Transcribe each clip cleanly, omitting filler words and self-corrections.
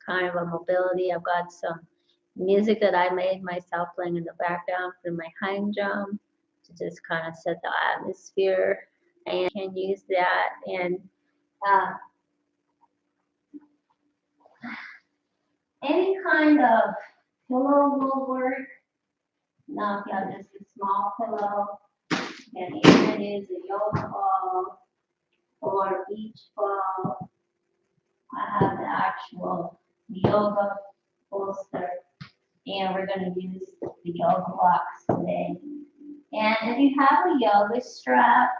kind of a mobility. I've got some music that I made myself playing in the background for my hang drum to just kind of set the atmosphere, and can use that. And uh, any kind of pillow will work. Now, if you have just a small pillow, and even use a yoga ball or a beach ball. I have the actual yoga bolster, and we're going to use the yoga blocks today. And if you have a yoga strap,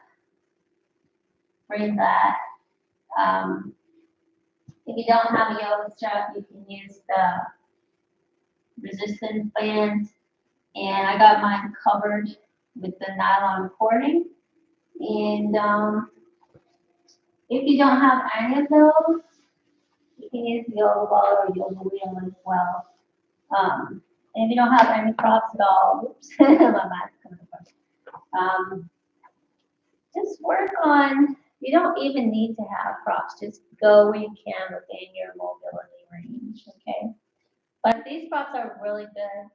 bring that. If you don't have a yoga strap, you can use the resistance band. And I got mine covered with the nylon cording. And if you don't have any of those, you can use the yoga ball or yoga wheel as well. And if you don't have any props at all, oops, my mask coming apart. Just work on, you don't even need to have props, just go where you can within your mobility range, okay? But these props are really good,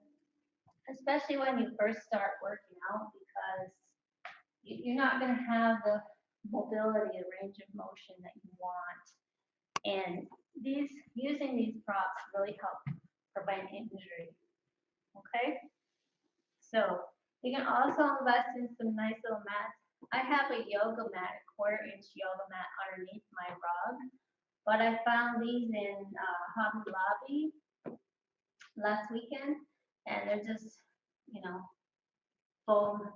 especially when you first start working out, because you're not going to have the mobility, the range of motion that you want. And using these props really help prevent injury, okay? So you can also invest in some nice little mats. I have a yoga mat, a quarter-inch yoga mat underneath my rug, but I found these in Hobby Lobby last weekend, and they're just, foam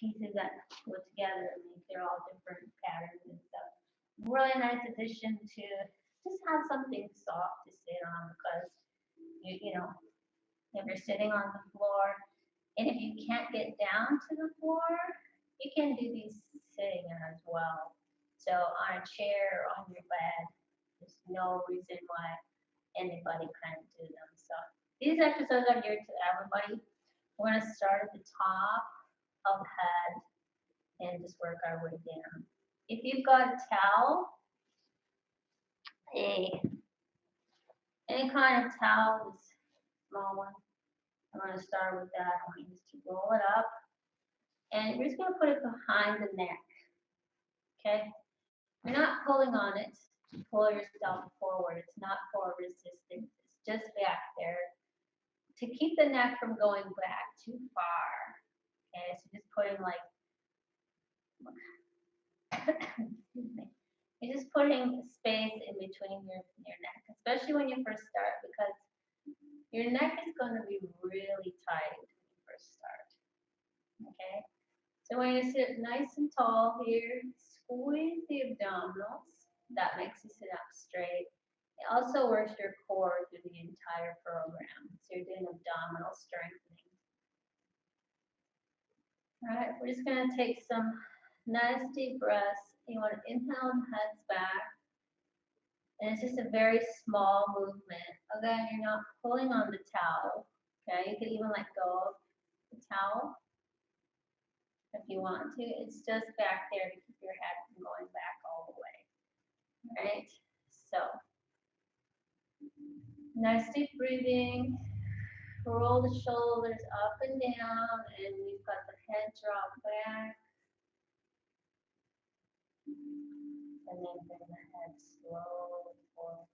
pieces that put together and they're all different patterns and stuff. Really nice addition to just have something soft to sit on, because if you're sitting on the floor, and if you can't get down to the floor, you can do these sitting as well. So on a chair or on your bed, there's no reason why anybody can't do them. So these exercises are geared to everybody. We're going to start at the top of the head and just work our way down. If you've got a towel, any kind of towel, this small one, I'm going to start with that. I want you just to roll it up, and you're just going to put it behind the neck, okay? You're not pulling on it to pull yourself forward. It's not for resistance. It's just back there to keep the neck from going back too far, okay? So just putting excuse me. You're just putting space in between your neck, especially when you first start, because your neck is going to be really tight when you first start, okay? So when you sit nice and tall here, squeeze the abdominals. That makes you sit up straight. It also works your core through the entire program. So you're doing abdominal strengthening. All right, we're just going to take some nice deep breaths. You want to inhale and heads back. And it's just a very small movement. Again, you're not pulling on the towel. Okay, you can even let go of the towel if you want to. It's just back there to keep your head from going back all the way. All right, so nice deep breathing. Roll the shoulders up and down, and we've got the head drop back. And then bring the head slowly forward.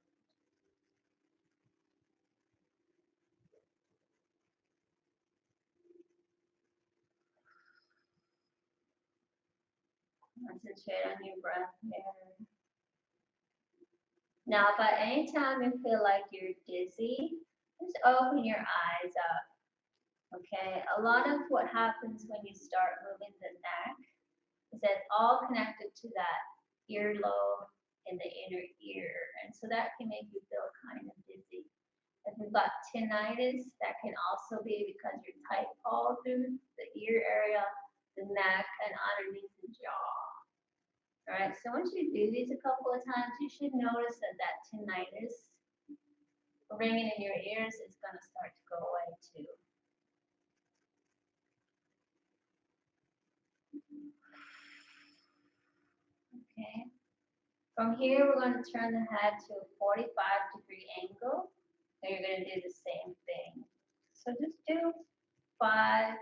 Concentrate on your breath here. Now, if at any time you feel like you're dizzy, just open your eyes up. Okay, a lot of what happens when you start moving the neck is that it's all connected to that earlobe in the inner ear, and so that can make you feel kind of dizzy. If you've got tinnitus, that can also be because you're tight all through the ear area, the neck, and underneath the jaw. All right, so once you do these a couple of times, you should notice that tinnitus ringing in your ears is going to start to go away too. Okay. From here, we're going to turn the head to a 45-degree angle, and you're going to do the same thing. So just do 5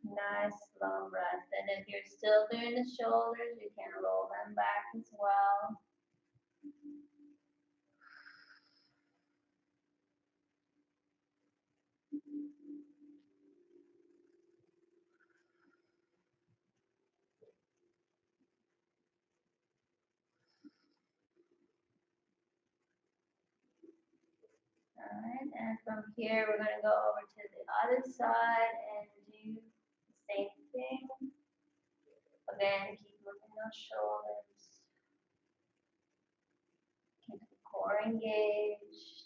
nice slow breaths. And if you're still doing the shoulders, you can roll them back as well. All right, and from here, we're going to go over to the other side and do the same thing. Again, keep looking those shoulders. Keep the core engaged.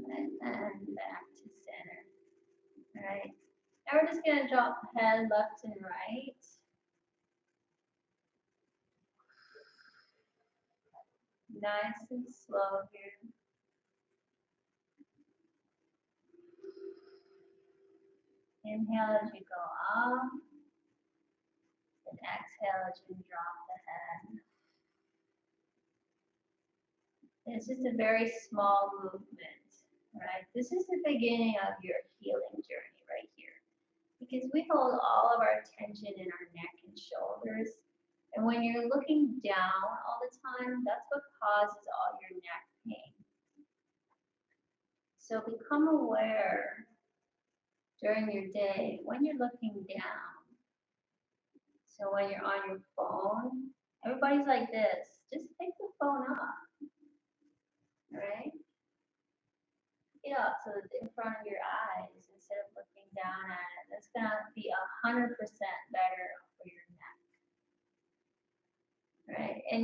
And back to center. All right. Now we're just going to drop the head left and right. Nice and slow here. Inhale as you go up, and exhale as you drop the head. It's just a very small movement, right? This is the beginning of your healing journey right here. Because we hold all of our tension in our neck and shoulders. And when you're looking down all the time, that's what causes all your neck pain. So become aware during your day when you're looking down. So when you're on your phone, everybody's like this. Just pick the phone up, right? Pick it up so it's in front of your eyes instead of looking down at it. That's gonna be 100% better for your neck. Right, and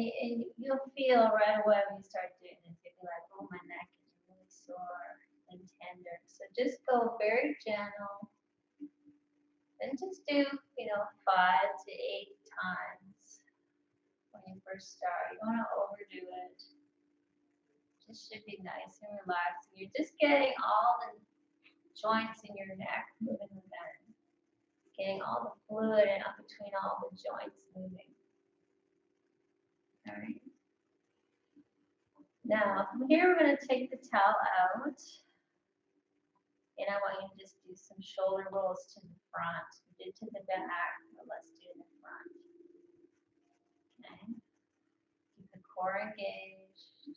you'll feel right away when you start doing this, you'll be like, oh, my neck is really sore and tender. So just go very gentle, and just do, 5 to 8 times when you first start. You don't want to overdo it. Just should be nice and relaxing. You're just getting all the joints in your neck moving again, getting all the fluid in up between all the joints moving. All right. Now, from here, we're going to take the towel out. And I want you to just do some shoulder rolls to the front. We did to the back, but let's do the front. Okay. Keep the core engaged.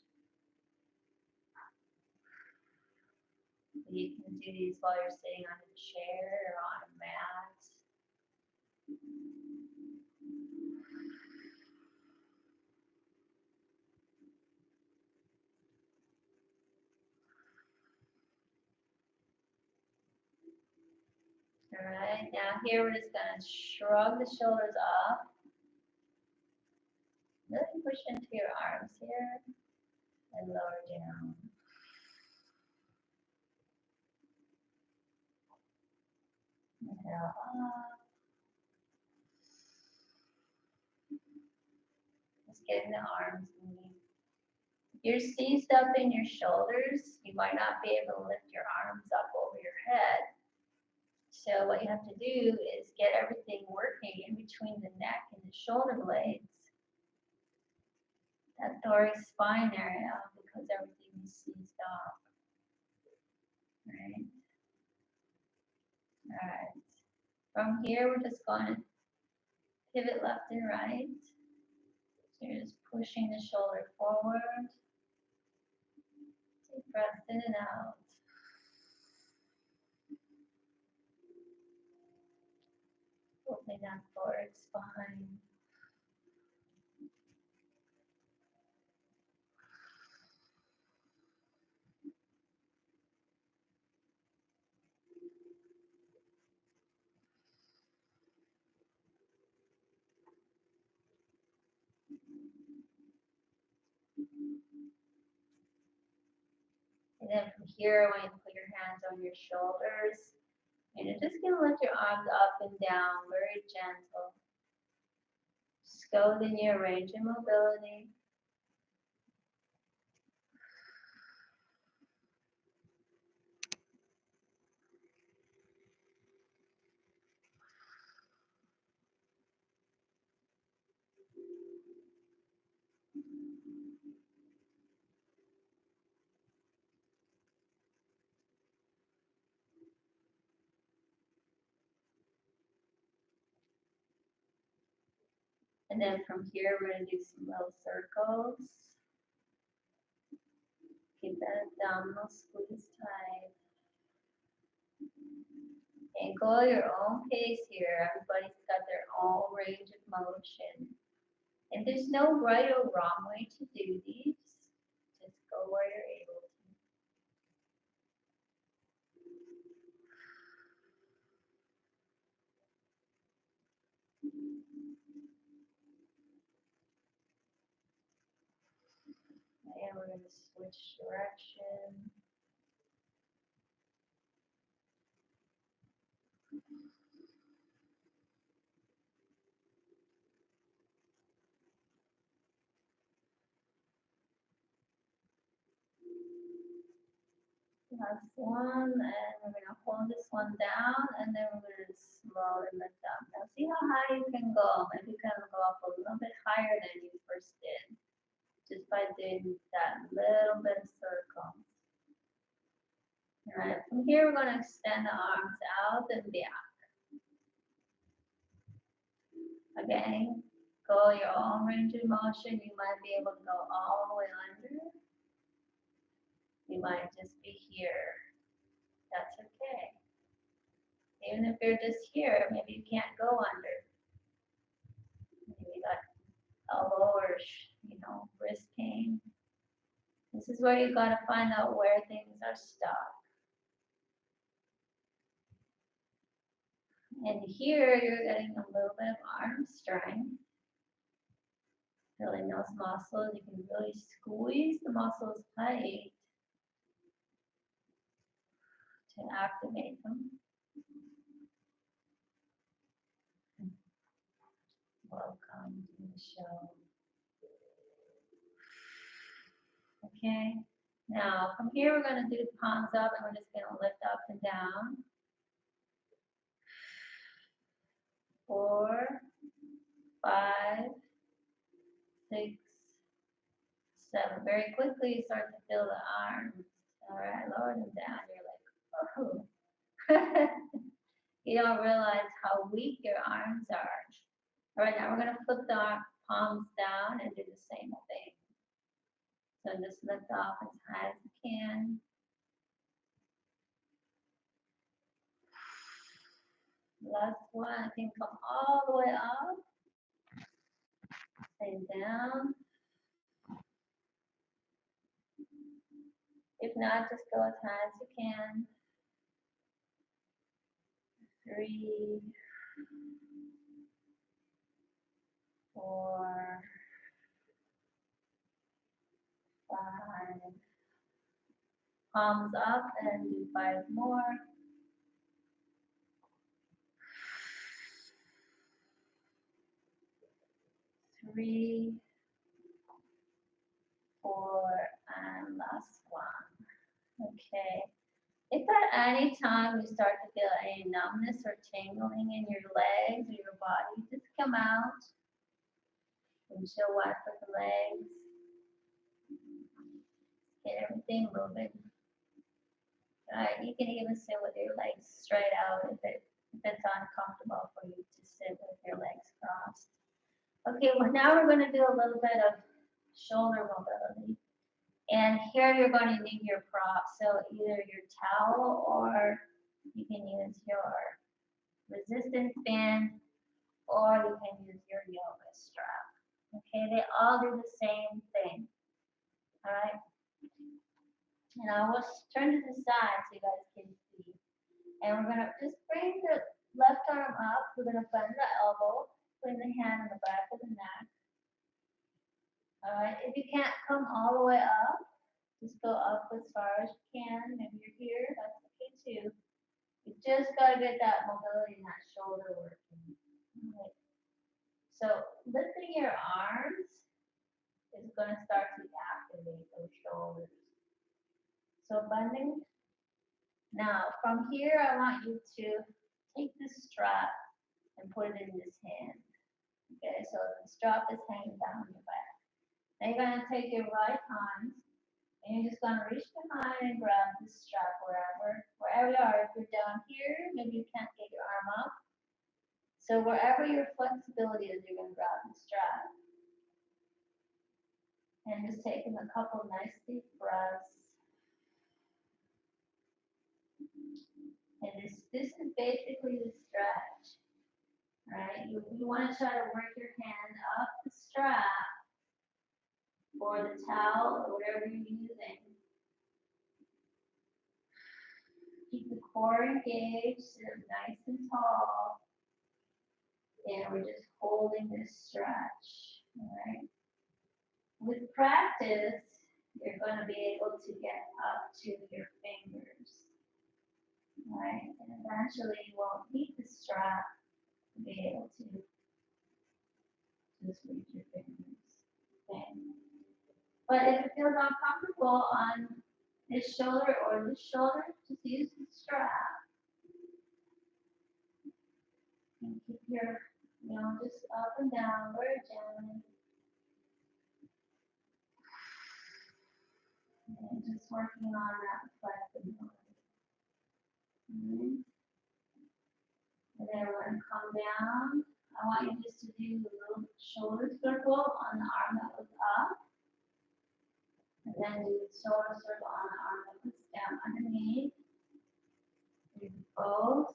You can do these while you're sitting on a chair or on a mat. All right, now here we're just going to shrug the shoulders up. Really push into your arms here and lower down. Inhale up. Just getting the arms moving. If you're seized up in your shoulders, you might not be able to lift your arms up over your head. So what you have to do is get everything working in between the neck and the shoulder blades. That thoracic spine area, because everything is seized up. Right? All right. From here, we're just going to pivot left and right. So you're just pushing the shoulder forward. Take breaths in and out. Opening that thoracic spine. And then from here, I want you to put your hands on your shoulders. And you're just gonna lift your arms up and down, very gentle. Just go within your range of mobility. And then from here, we're gonna do some little circles. Keep that abdominal squeeze tight. And go at your own pace here. Everybody's got their own range of motion. And there's no right or wrong way to do these. Just go where you're able to. And we're going to switch direction. Last one, and we're going to hold this one down, and then we're going to slowly lift up. Now see how high you can go. Maybe you can go up a little bit higher than you first did, just by doing that little bit of circle. All right, from here we're going to extend the arms out and back. Again, go your own range of motion. You might be able to go all the way under. You might just be here. That's okay. Even if you're just here, maybe you can't go under. Maybe you got elbow or, wrist pain. This is where you got to find out where things are stuck. And here you're getting a little bit of arm strength. Filling those muscles, you can really squeeze the muscles tight to activate them. Welcome to the show. Okay, now from here we're going to do palms up and we're just going to lift up and down. 4, 5, 6, 7. Very quickly you start to feel the arms. All right, lower them down. You're like, oh. You don't realize how weak your arms are. All right, now we're going to flip the palms down and do the same thing. So just lift off as high as you can. Last one, I think come all the way up and down. If not, just go as high as you can. 3, 4, 5. Palms up and do 5 more. 3, 4, and last one. Okay. If at any time you start to feel any numbness or tingling in your legs or your body, just come out and chill wet with the legs. Get everything moving. Alright, you can even sit with your legs straight out if it's uncomfortable for you to sit with your legs crossed. Okay, well now we're going to do a little bit of shoulder mobility. And here you're going to need your prop, so either your towel or you can use your resistance band or you can use your yoga strap. Okay, they all do the same thing. All right. And I will turn to the side so you guys can see. And we're gonna just bring the left arm up. We're gonna bend the elbow, putting the hand in the back of the neck. All right. If you can't come all the way up, just go up as far as you can. Maybe you're here. That's okay too. You just gotta get that mobility in that shoulder working. Right. So lifting your arms is gonna start to activate those shoulders. So bending. Now from here, I want you to take this strap and put it in this hand. Okay, so the strap is hanging down your back. Now you're gonna take your right hand and you're just gonna reach behind and grab the strap wherever you are. If you're down here, maybe you can't get your arm up. So wherever your flexibility is, you're gonna grab the strap. And just taking a couple nice deep breaths. And this is basically the stretch. Right? You want to try to work your hand up the strap or the towel or whatever you're using. Keep the core engaged, sit up nice and tall. And we're just holding this stretch. Alright? With practice, you're going to be able to get up to your fingers. Alright? And eventually you won't need the strap to be able to just reach your fingers. Okay? But if it feels uncomfortable on this shoulder or this shoulder, just use the strap. And keep your, just up and down very gently. And just working on that flexibility. And then we're going to come down. I want you just to do a little shoulder circle on the arm that was up. And then do the shoulder circle on the arm that was down underneath. Do both.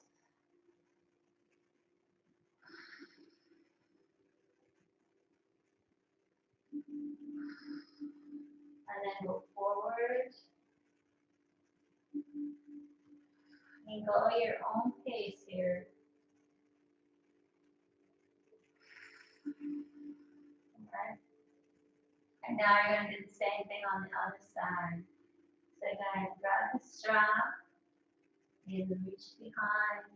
And then go forward. And go at your own pace here. Okay. And now you're going to do the same thing on the other side. So you're going to grab the strap and reach behind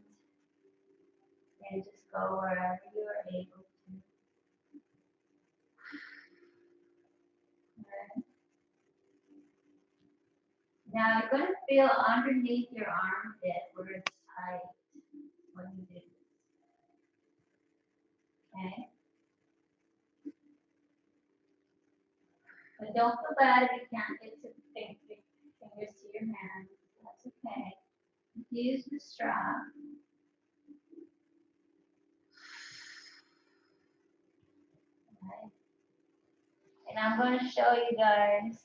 and just go wherever you are able to. Okay. Now you're going to feel underneath your armpit where it's tight when you do this. Okay? But don't feel bad if you can't get to the fingers to your hands. That's okay. Use the strap. Okay? And I'm going to show you guys.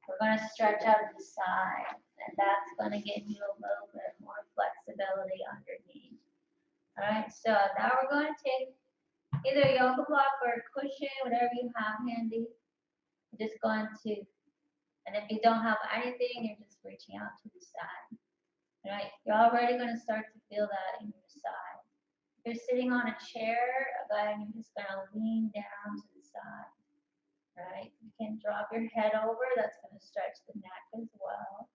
We're going to stretch out to the side, and that's going to give you a little bit more flexibility underneath. All right, so now we're going to take either a yoga block or a cushion, whatever you have handy. You're just going to, and if you don't have anything, you're just reaching out to the side. All right, you're already going to start to feel that in your side. If you're sitting on a chair, again, you're just going to lean down to the side. Right? You can drop your head over. That's going to stretch the neck as well.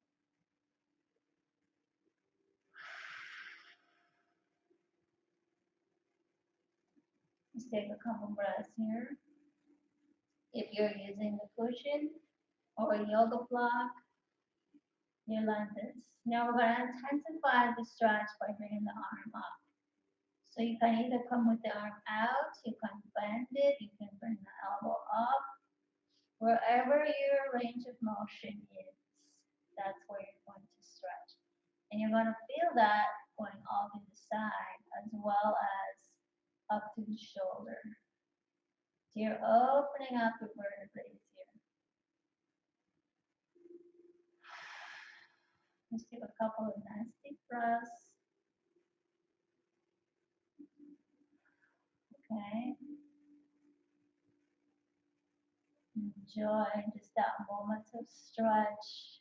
Just take a couple breaths here. If you're using the cushion or a yoga block, you like this. Now we're going to intensify the stretch by bringing the arm up. So you can either come with the arm out, you can bend it, you can bring the elbow up. Wherever your range of motion is, that's where you're going to stretch. And you're going to feel that going all to the side as well as up to the shoulder. So you're opening up your vertebrae here. Just take a couple of nice deep breaths. Okay. Enjoy just that moment of stretch.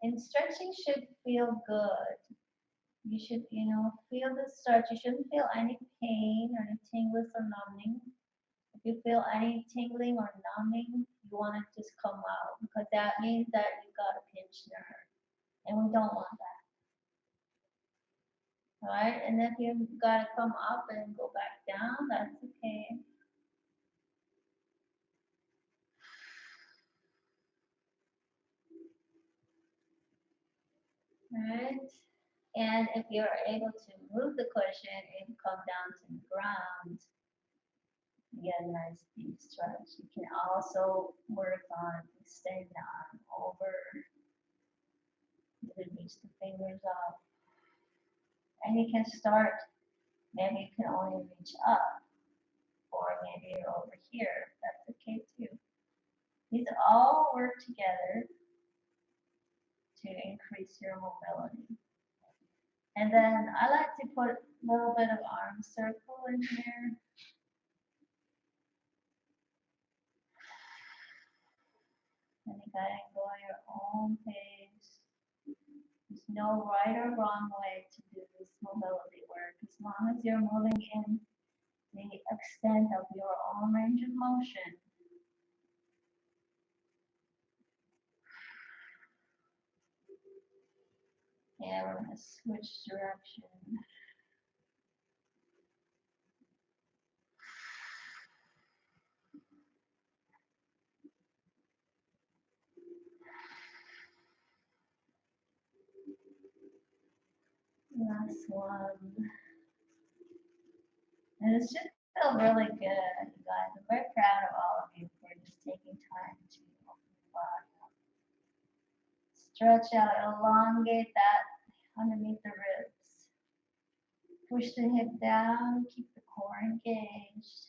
And stretching should feel good. You should, feel the stretch. You shouldn't feel any pain or any tingling or numbing. If you feel any tingling or numbing, you want to just come out because that means that you got a pinched nerve. And we don't want that. Alright, and if you've got to come up and go back down, that's okay. Alright, and if you're able to move the cushion and come down to the ground, you get a nice deep stretch. You can also work on extending the arm over, you can reach the fingers up, and you can start, maybe you can only reach up, or maybe you're over here, that's okay too. These all work together to increase your mobility. And then I like to put a little bit of arm circle in here. And you gotta go at your own pace. There's no right or wrong way to do this mobility work. As long as you're moving in the extent of your own range of motion. Yeah, we're gonna switch direction. Last one. And it should feel really good, you guys. I'm very proud of all of you for just taking time to open your body up. Stretch out, elongate that underneath the ribs. Push the hip down, keep the core engaged.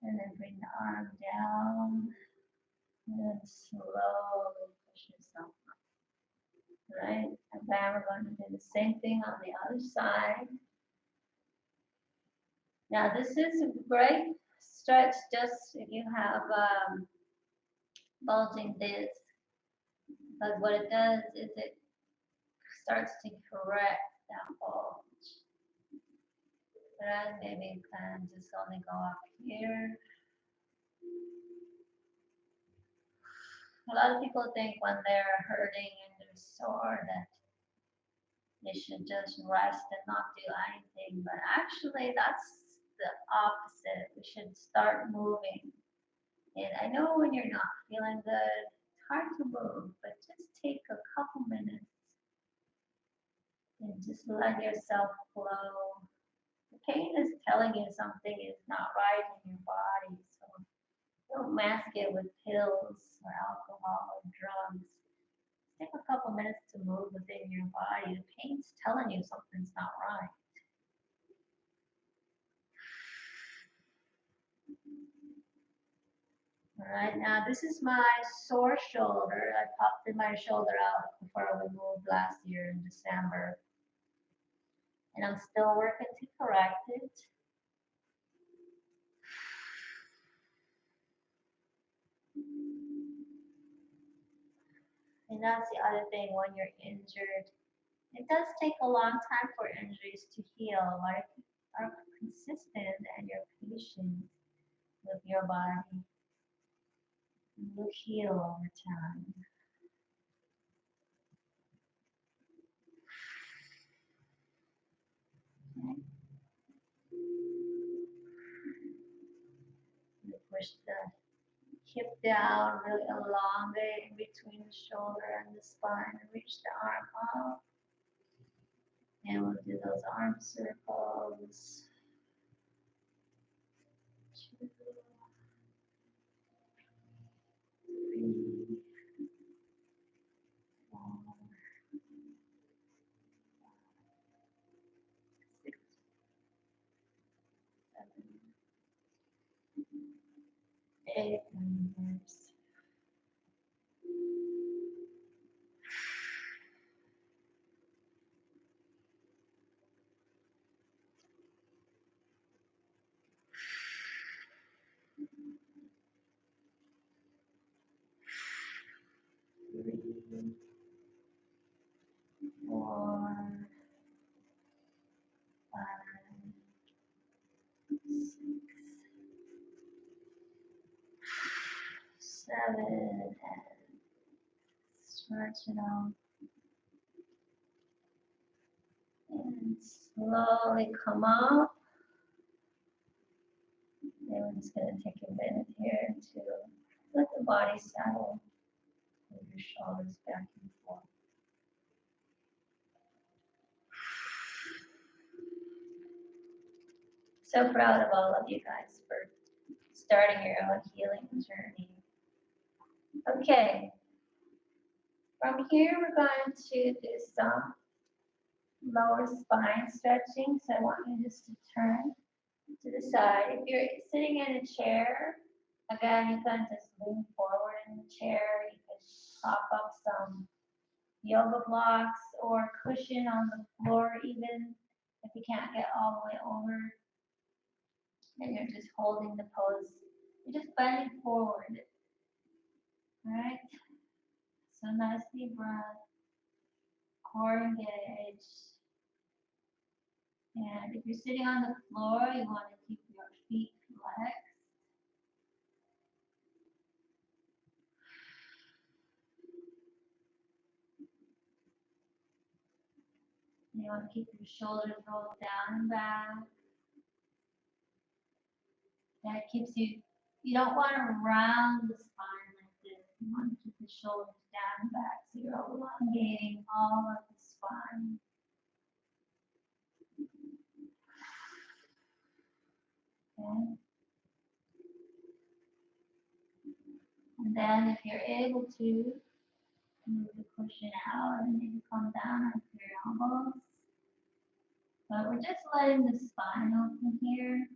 And then bring the arm down. And then slowly push yourself up. Right? And then we're going to do the same thing on the other side. Now this is a great stretch just if you have bulging disc. But what it does is it starts to correct that bulge. Right? Maybe you can just only go up here. A lot of people think when they're hurting and they're sore that they should just rest and not do anything. But actually, that's the opposite. We should start moving. And I know when you're not feeling good, it's hard to move, but just take a couple minutes and just let yourself flow. The pain is telling you something is not right in your body, so don't mask it with pills or alcohol or drugs. Take a couple minutes to move within your body. The pain's telling you something's not right. All right, now this is my sore shoulder. I popped my shoulder out before we moved last year in December. And I'm still working to correct it. And that's the other thing when you're injured. It does take a long time for injuries to heal, but if you are consistent and you're patient with your body, you will heal over time. Okay. You push the hip down, really elongate in between the shoulder and the spine, and reach the arm up. And we'll do those arm circles. 2, 3, 4, 6, 7, 8 numbers. Three, 4, 5, 6, 7, and stretch it out. slowly come up. And we're just going to take a minute here to let the body settle. Move your shoulders back and forth. So proud of all of you guys for starting your own healing journey. Okay, from here we're going to do some lower spine stretching. So I want you just to turn to the side. If you're sitting in a chair, again, you can just lean forward in the chair. You can prop up some yoga blocks or cushion on the floor even if you can't get all the way over. And you're just holding the pose. You're just bending forward. All right. So nice deep breath. Core engaged. And if you're sitting on the floor, you want to keep your feet flexed. You want to keep your shoulders rolled down and back. That keeps you, you don't want to round the spine like this. You want to keep the shoulders down and back so you're elongating all of the spine. Okay. And then if you're able to, move the cushion out and maybe come down onto your elbows. But we're just letting the spine open here.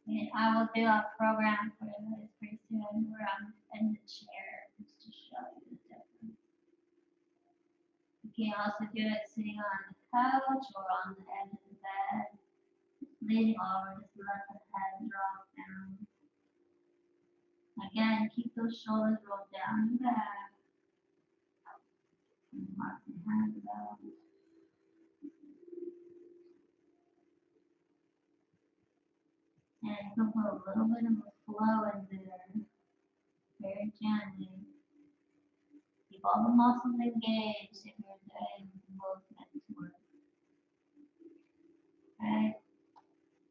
And I will do a program for this pretty soon where I'm in the chair just to show you the difference. You can also do it sitting on the couch or on the edge of the bed. Leaning over, just let the head drop down. Again, keep those shoulders rolled down and back. And mark the hands out. And you can put a little bit of a flow in there, very gently. Keep all the muscles engaged if you're doing movement work. Right?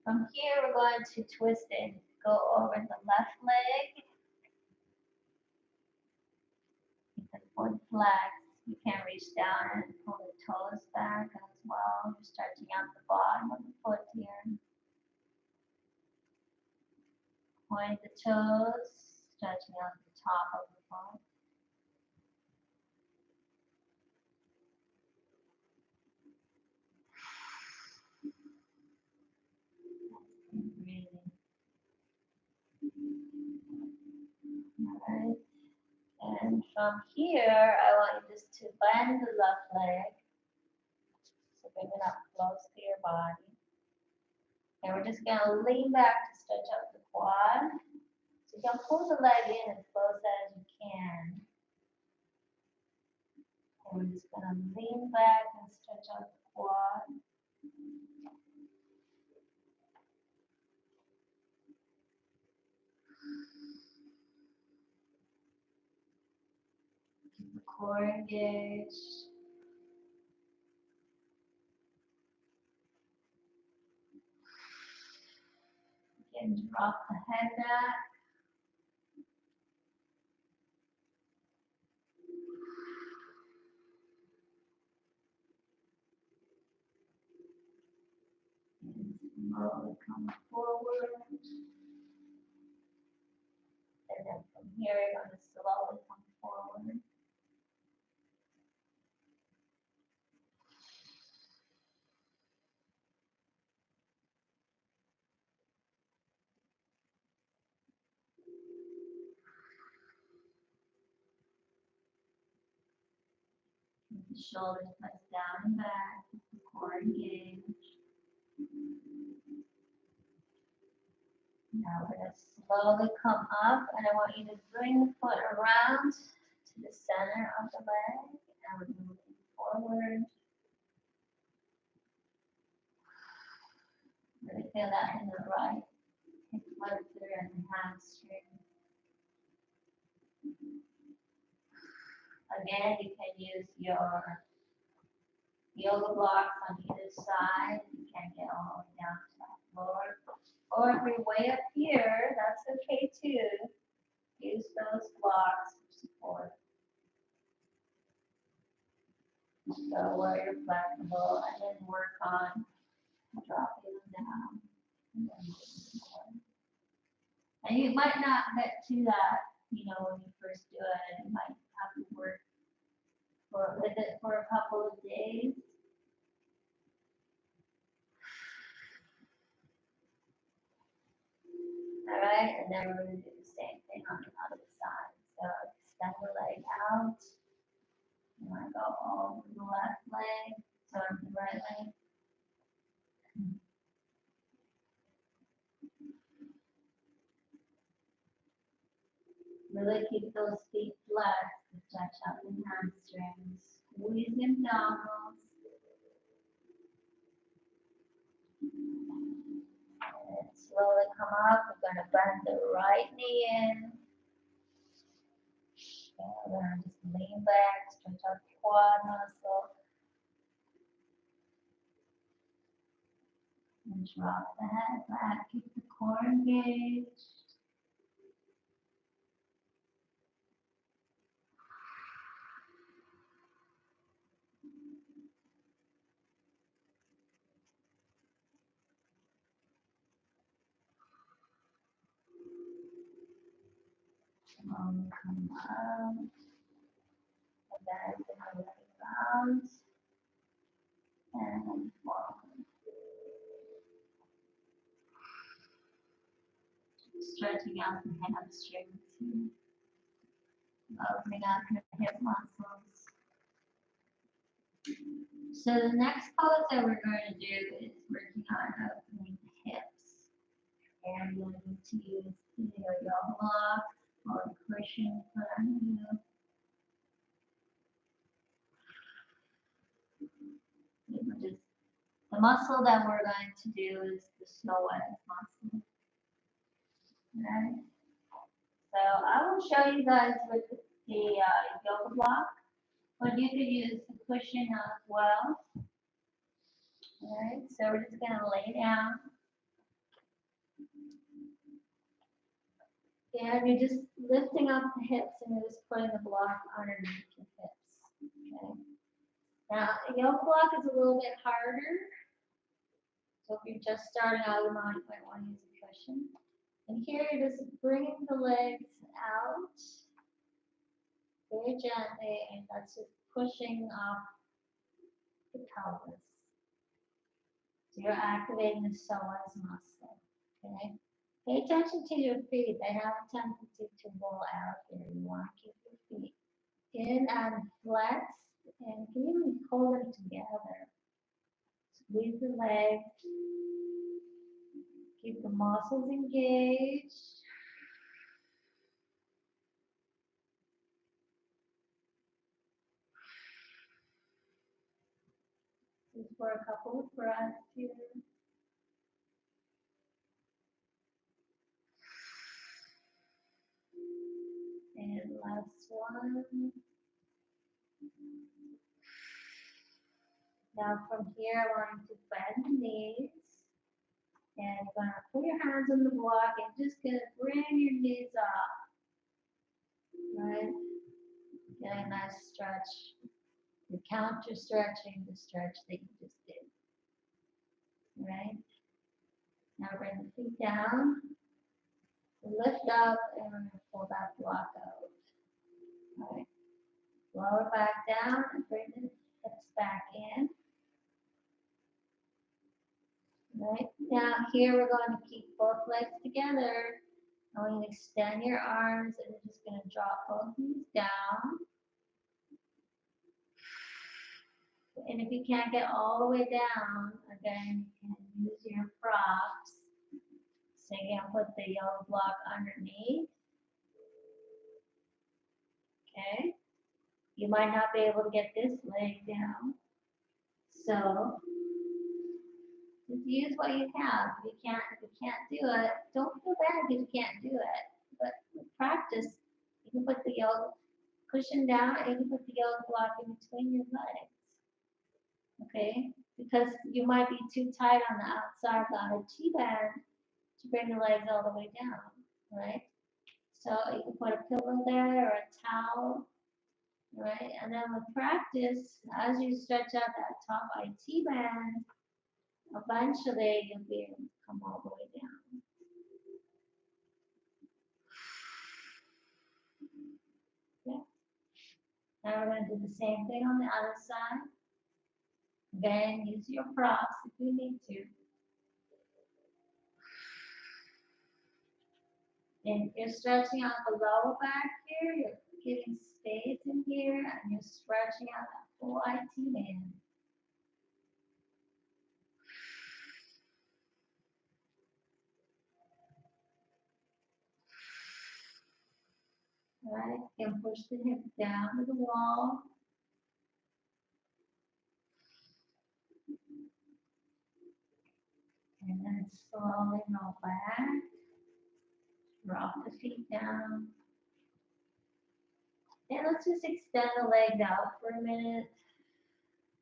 From here, we're going to twist it. Go over the left leg. Keep the foot flex. You can reach down and pull the toes back as well. You're stretching out the bottom of the foot here. Point the toes, stretching out the top of the foot. Keep breathing. Alright. And from here, I want you just to bend the left leg. So bring it up close to your body. And we're just going to lean back to stretch out the quad. So you can pull the leg in as close as you can. And we're just going to lean back and stretch out the quad. Keep the core engaged. Again, drop the head back. And slowly come forward. And then from here, you're going to slowly come forward. Keep the shoulders pressed down and back. Keep the core engaged. Now we're going to slowly come up, and I want you to bring the foot around to the center of the leg, and we're moving forward. Really feel that in the right blood through the hamstring. Again, you can use your yoga blocks on either side. You can't get all the way down to that floor. Or if you're way up here, that's okay too. Use those blocks for support. So where you're flexible and then work on dropping them down. And then moving forward. And you might not get to that, when you first do it. You might have to work with it for a couple of days. All right, and then we're going to do the same thing on the other side. So extend the leg out. You want to go over the left leg, towards the right leg. Really keep those feet flexed to stretch out the hamstrings. Squeeze the abdominals. And slowly come up. We're going to bend the right knee in. Okay, we're going to just lean back, stretch out the quad muscle. And drop the head back. Keep the core engaged. Come up. And then the leg bounce. And forward. Stretching out the hamstrings here. Opening up your hip muscles. So the next pose that we're going to do is working on opening the hips. And you'll need to use either a yoga block or a cushion to put on you. The muscle that we're going to do is the psoas muscle. Right? So I will show you guys with the yoga block, but you could use the cushion as well. Alright, so we're just going to lay down. And you're just lifting up the hips and you're just putting the block underneath your hips. Okay. Now, a yoga block is a little bit harder. So if you're just starting out, you might want to use a cushion. And here you're just bringing the legs out very gently, and that's just pushing up the pelvis. So you're activating the psoas muscle. Okay. Pay attention to your feet. They have a tendency to roll out here. You want to keep your feet in and flexed, and you can even hold them together. Squeeze the legs. Keep the muscles engaged. Just for a couple of breaths here. And last one. Now from here, I want you to bend the knees. And you're going to put your hands on the block and just going to bring your knees up. Right? Get a nice stretch. You're counter stretching the stretch that you just did. Right? Now bring the feet down. Lift up and we're going to pull that block out. All right. Lower back down and bring the hips back in. Right. Now here we're going to keep both legs together. I'm going to extend your arms and you're just going to drop both knees down. And if you can't get all the way down, again, you can use your props. So you can put the yoga block underneath. Okay. You might not be able to get this leg down. So Just use what you have. If you can't do it, don't feel bad if you can't do it. But with practice, you can put the yoga cushion down and you can put the yoga block in between your legs. Okay? Because you might be too tight on the outside of the T-band to bring the legs all the way down, right? So you can put a pillow there or a towel, right? And then with practice, as you stretch out that top IT band, eventually you'll be able to come all the way down. Yeah. Now we're going to do the same thing on the other side. Again, use your props if you need to. And you're stretching out the lower back here, you're getting space in here, and you're stretching out that full IT band. Right? You can push the hips down to the wall. And then slowly roll back. Drop the feet down. And let's just extend the legs out for a minute.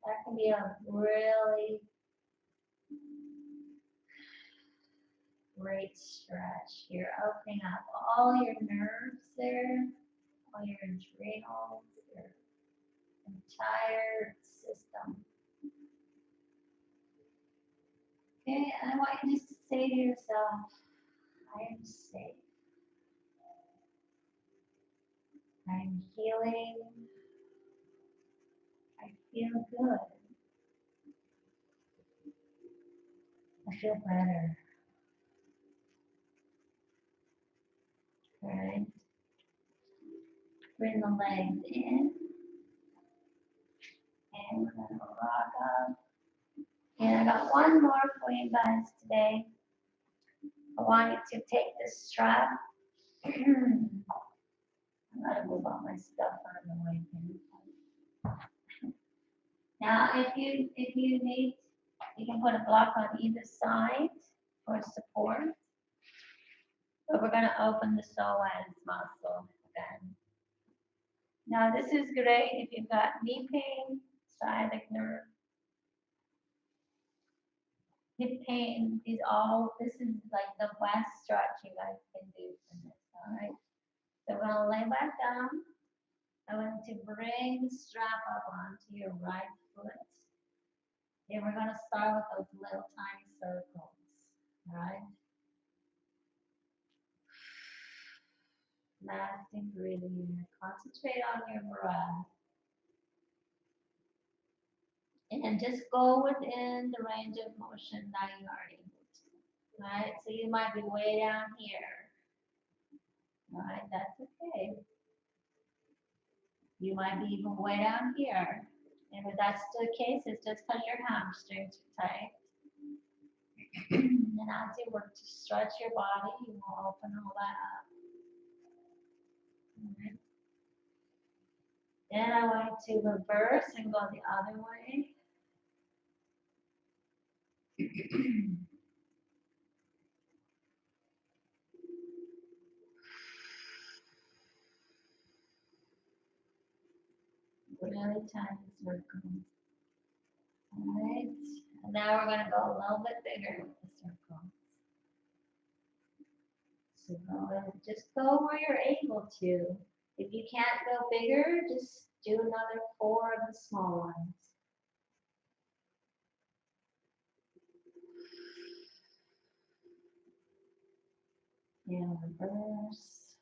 That can be a really great stretch. You're opening up all your nerves there, all your adrenals, your entire system. Okay, and I want you just to say to yourself, I am safe. I'm healing. I feel good. I feel better. Alright. Bring the legs in. And we're gonna rock up. And I got one more for you guys today. I want you to take this strap. I'm gonna move all my stuff out of the way here. Now if you need, you can put a block on either side for support. But we're gonna open the psoas muscle again. Now this is great if you've got knee pain, sciatic nerve, hip pain. This is like the best stretch you guys can do for this, all right? So we're gonna lay back down. I want to bring the strap up onto your right foot. And we're gonna start with those little tiny circles, all right? Lasting breathing. Concentrate on your breath. And just go within the range of motion that you are able to. Right? So you might be way down here. Right? That's okay. You might be even way down here. And if that's the case, it's just because your hamstrings are tight. And as you work to stretch your body, you will open all that up. Right. Then I want you to reverse and go the other way. Really tiny circles. Alright. And now we're going to go a little bit bigger with the circles. So just go where you're able to. If you can't go bigger, just do another 4 of the small ones. And reverse.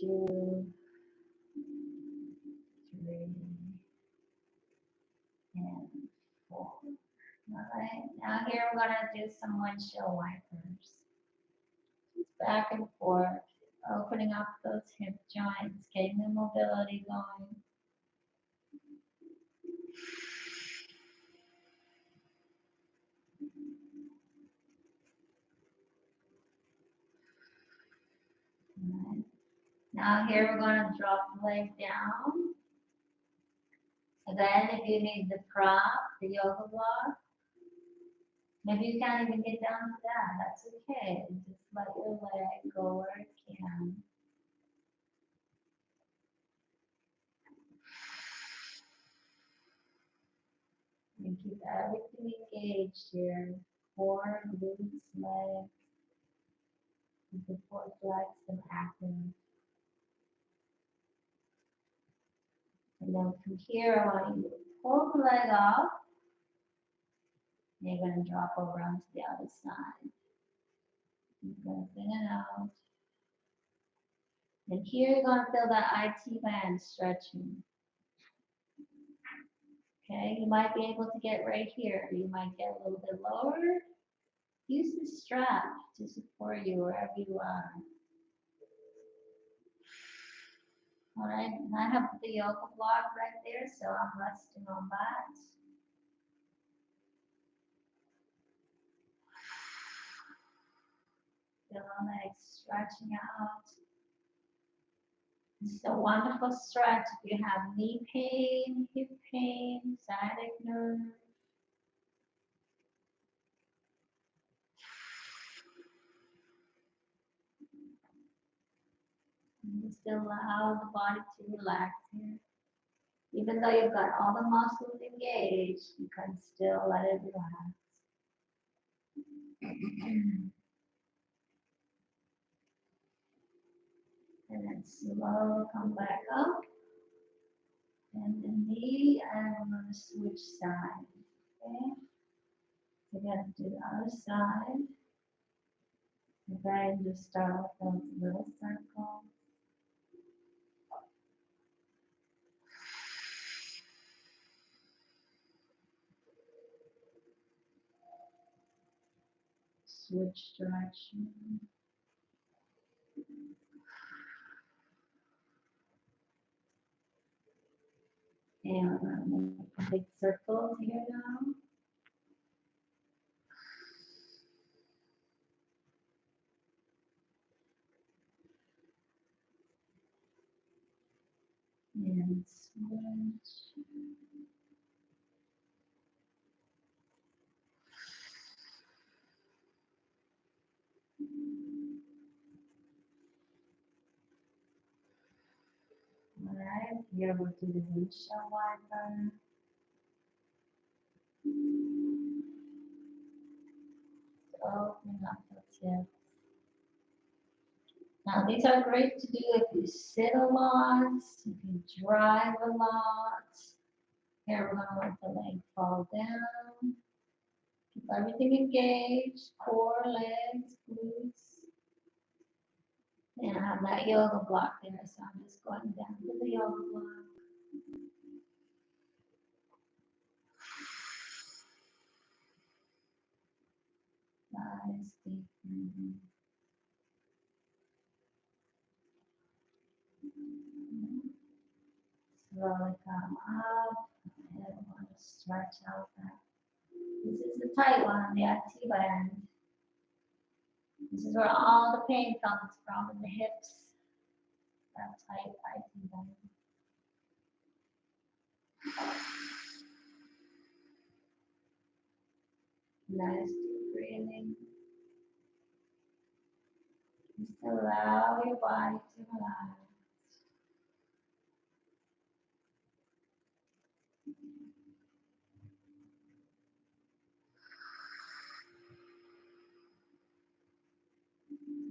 2, 3, and 4. Alright, now here we're going to do some windshield wipers. Just back and forth, opening up those hip joints, getting the mobility going. Alright. Now here we're going to drop the leg down. Again, if you need the prop, the yoga block, maybe you can't even get down to that. That's okay. Just let your leg go where it can. And keep everything engaged here. Core, glutes, legs. Keep the core flexed and active. And then from here, I want you to pull the leg off. And you're going to drop over onto the other side. You're going to in and out. And here you're going to feel that IT band stretching. Okay, you might be able to get right here. You might get a little bit lower. Use the strap to support you wherever you are. All right, and I have the yoga block right there, so I'm resting on that. Feel my legs stretching out. This is a wonderful stretch if you have knee pain, hip pain, sciatic nerve. And just allow the body to relax here. Even though you've got all the muscles engaged, you can still let it relax. And then slowly come back up. And the knee, and I'm going to switch sides. Okay? So you got to do the other side. Again, just start with those little circles. Switch direction. And I'm going to make big circles here now. And switch. Alright, here we'll do the windshield wiper. Open up the tips. Now these are great to do if you sit a lot, if you drive a lot. Here we're going to let the leg fall down. Keep everything engaged, core, legs, glutes. And I have that yoga block there, so I'm just going down to the yoga block. Nice deep breathing. Slowly come up, and I want to stretch out that. This is the tight one, the active end. This is where all the pain comes from in the hips. That tight active end. Nice deep breathing. Just allow your body to relax.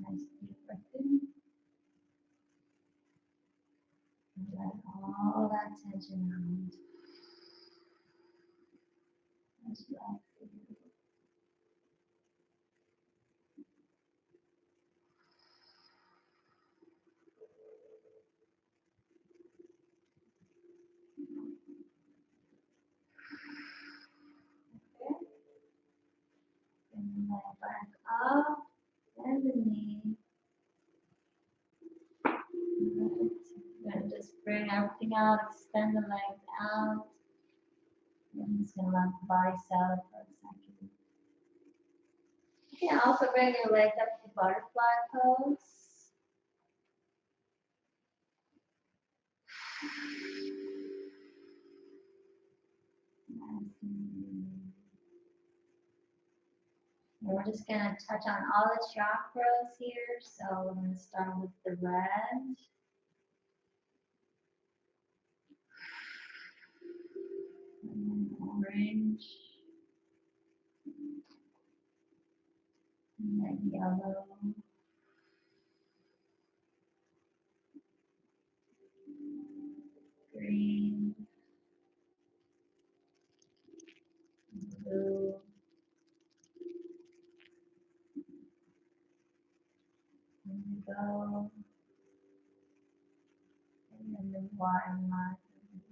Nice deep breath in. And let all that tension out. Just relax. Okay. And then back up. And the knee. Then just bring everything out, extend the legs out. I'm just going to let the body settle for a second. You can also bring your legs up to butterfly pose. And we're just gonna touch on all the chakras here. So we're gonna start with the red. And then orange. And then yellow. Green. Blue. Indigo. And then the water line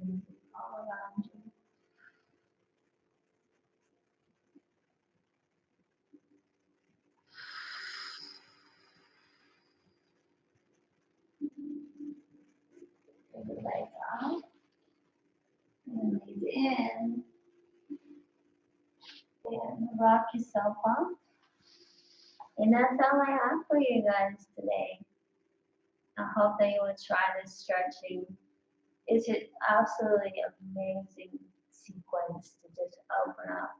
is all around you. Take the lights off. And these in. And rock yourself up. And that's all I have for you guys today. I hope that you will try this stretching. It's an absolutely amazing sequence to just open up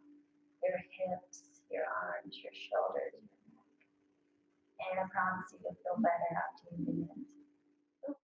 your hips, your arms, your shoulders, your neck. And I promise you you'll feel better after you do it.